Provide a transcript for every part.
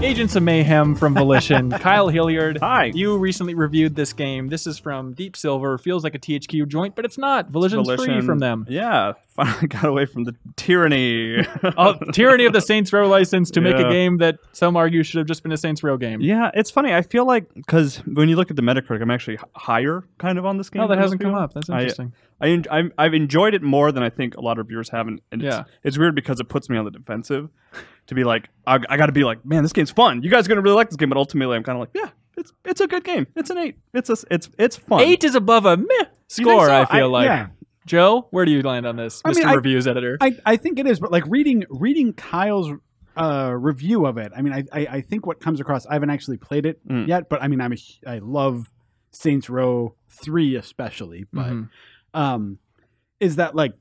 Agents of Mayhem from Volition. Kyle Hilliard. Hi. You recently reviewed this game. This is from Deep Silver. Feels like a THQ joint, but it's not. Volition's free from them. Yeah. Finally got away from the tyranny. Tyranny of the Saints Row license to make a game that some argue should have just been a Saints Row game. Yeah, it's funny. I feel like, because when you look at the Metacritic, I'm actually higher kind of on this game. Oh, that hasn't come up. That's interesting. I've enjoyed it more than I think a lot of viewers haven't. And it's weird because it puts me on the defensive to be like, I got to be like, man, this game's fun. You guys are going to really like this game. But ultimately, I'm kind of like, yeah, it's a good game. It's an 8. It's fun. 8 is above a meh score, so? I feel like. Yeah. Joe, where do you land on this, Mr. Reviews editor? I think it is, but like reading Kyle's review of it, I mean, I think what comes across, I haven't actually played it yet, but I mean, I love Saints Row 3 especially, but is that like,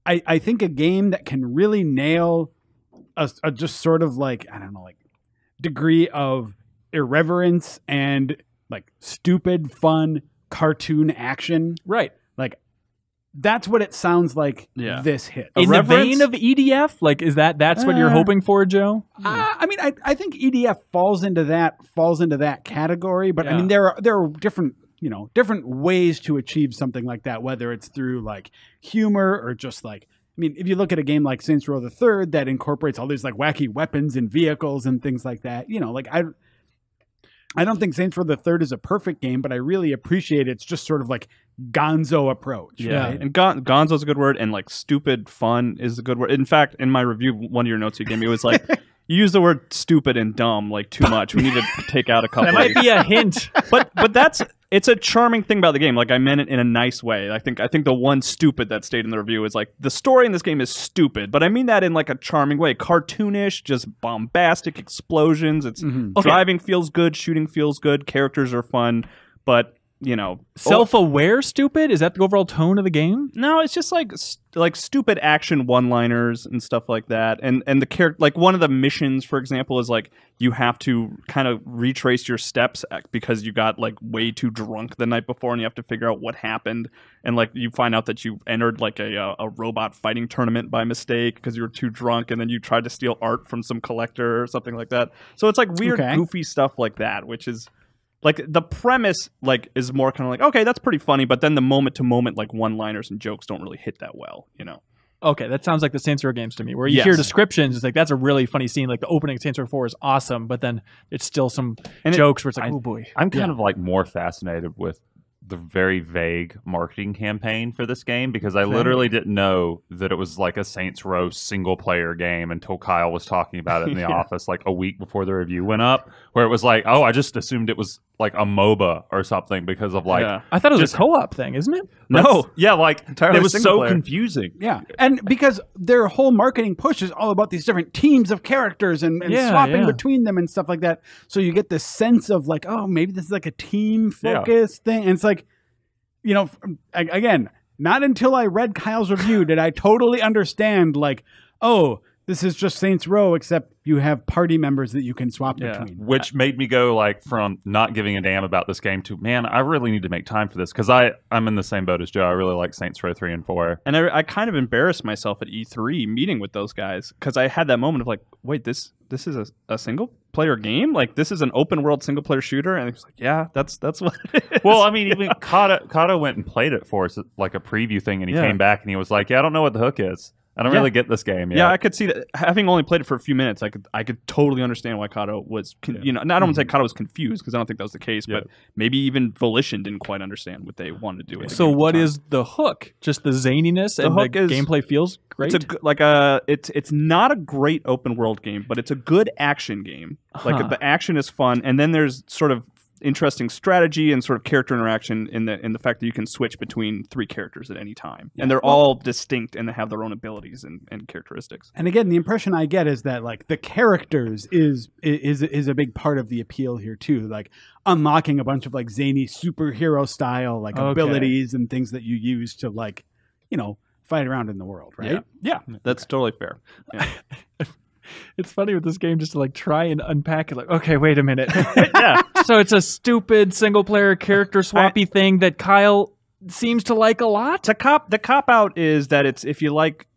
I think a game that can really nail a just sort of like, I don't know, like degree of irreverence and like stupid, fun cartoon action. Right. Like, that's what it sounds like this hit. In the vein of EDF? Like, that's what you're hoping for, Joe? I mean, I think EDF falls into that category, but I mean, there are different ways to achieve something like that, whether it's through like humor or just like, I mean, if you look at a game like Saints Row the Third that incorporates all these like wacky weapons and vehicles and things like that, like I don't think Saints Row the Third is a perfect game, but I really appreciate its just sort of like gonzo approach. Yeah, right? and gonzo's a good word, and like stupid fun is a good word. In fact, in my review, one of your notes you gave me was like, you use the word stupid and dumb like too much. We need to take out a couple. That might be a hint, but it's a charming thing about the game. Like, I meant it in a nice way. I think the one stupid that stayed in the review is like, the story in this game is stupid, but I mean that in like a charming way. Cartoonish, just bombastic explosions. It's driving feels good, shooting feels good, characters are fun, but self-aware stupid? Is that the overall tone of the game? No, it's just like stupid action one-liners and stuff like that. And the character, like one of the missions, for example, is like you have to kind of retrace your steps because you got like way too drunk the night before, and you have to figure out what happened. And like you find out that you entered like a robot fighting tournament by mistake because you were too drunk, and then you tried to steal art from some collector or something like that. So it's like weird, goofy stuff like that, which is. Like, the premise, like, is more kind of like, okay, that's pretty funny, but then the moment-to-moment, like, one-liners and jokes don't really hit that well, Okay, that sounds like the Saints Row games to me, where you hear descriptions, it's like, that's a really funny scene, like, the opening of Saints Row 4 is awesome, but then it's still some jokes where it's like, oh boy. I'm kind of, like, more fascinated with the very vague marketing campaign for this game, because I literally didn't know that it was like a Saints Row single-player game until Kyle was talking about it in the office like a week before the review went up, where it was like, oh, I just assumed it was like a MOBA or something because of like... I thought it was a co-op thing, isn't it? No. Yeah, like, entirely it was so player. confusing. Yeah, and because their whole marketing push is all about these different teams of characters and swapping between them and stuff like that, so you get this sense of like, oh, maybe this is like a team-focused thing, and it's like, again, not until I read Kyle's review did I totally understand, like, oh, this is just Saints Row, except you have party members that you can swap between. Which made me go, like, from not giving a damn about this game to, man, I really need to make time for this, because I'm in the same boat as Joe. I really like Saints Row 3 and 4. And I kind of embarrassed myself at E3 meeting with those guys, because I had that moment of like, wait, this is a single-player game? Like, this is an open-world single-player shooter? And it's like, yeah, that's what it is. Well, I mean, even Kato went and played it for us, like a preview thing, and he came back and he was like, yeah, I don't know what the hook is. I don't really get this game yet. Yeah, I could see that. Having only played it for a few minutes, I could totally understand why Kato was, I don't want to say Kato was confused, because I don't think that was the case, but maybe even Volition didn't quite understand what they wanted to do. So what is the hook? Just the zaniness and the gameplay feels great? It's not a great open world game, but it's a good action game. Like, the action is fun, and then there's sort of interesting strategy and sort of character interaction in the fact that you can switch between 3 characters at any time, and they're all distinct and they have their own abilities and characteristics. And again, the impression I get is that like the characters is a big part of the appeal here too, like unlocking a bunch of like zany superhero style like abilities and things that you use to like fight around in the world, right? Yeah, that's totally fair. Yeah. It's funny with this game just to like try and unpack it. Like, okay, wait a minute. So it's a stupid single player character swappy thing that Kyle seems to like a lot. The cop out is that it's if you like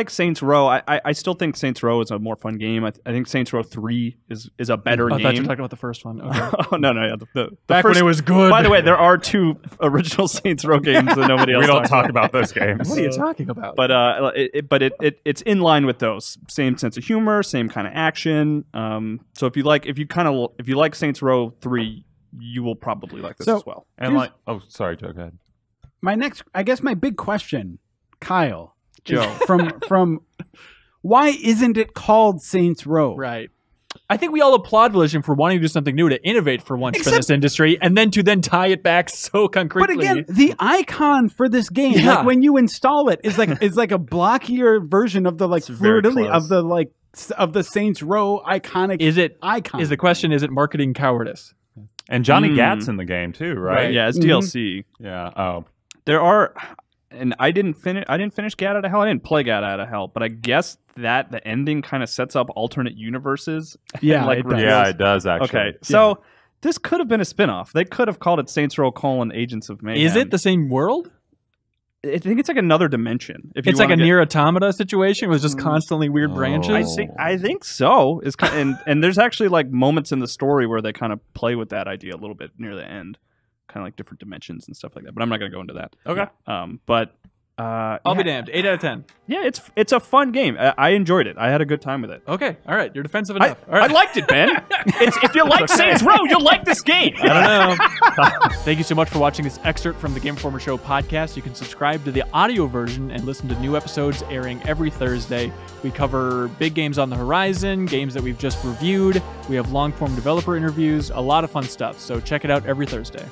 Saints Row, I still think Saints Row is a more fun game. I think Saints Row 3 is a better game. I thought you were talking about the first one. Okay. Oh no, yeah, the back first, when it was good. By the way, there are 2 original Saints Row games that nobody else. We don't talk about those games. What are you talking about? But it's in line with those. Same sense of humor, same kind of action. So if you like Saints Row 3, you will probably like this as well. And sorry, Joe, go ahead. My big question, Kyle, Joe, from why isn't it called Saints Row? Right. I think we all applaud Volition for wanting to do something new, to innovate for once for this industry, and then to tie it back so concretely. But again, the icon for this game, like when you install it, is like a blockier version of the fleur-de-lis of the Saints Row iconic. Icon? Is the question? Is it marketing cowardice? And Johnny Gat's in the game too, right? Yeah, it's DLC. Yeah. Oh. There are, and I didn't finish Gat Out of Hell. I didn't play Gat Out of Hell, but I guess that the ending kind of sets up alternate universes. Yeah, it does actually. Okay, so this could have been a spin-off. They could have called it Saints Row: Agents of Mayhem. Is it the same world? I think it's like another dimension. It's like a Nier Automata situation with just constantly weird branches. I think so. And there's actually like moments in the story where they kind of play with that idea a little bit near the end. Kind of like different dimensions and stuff like that, but I'm not going to go into that. Okay. I'll be damned. 8 out of 10. Yeah, it's a fun game. I enjoyed it. I had a good time with it. Okay. All right. You're defensive enough. All I right. liked it, Ben. If you like Saints Row, you'll like this game. I don't know. Thank you so much for watching this excerpt from the Game Informer Show podcast. You can subscribe to the audio version and listen to new episodes airing every Thursday. We cover big games on the horizon, games that we've just reviewed. We have long-form developer interviews, a lot of fun stuff. So check it out every Thursday.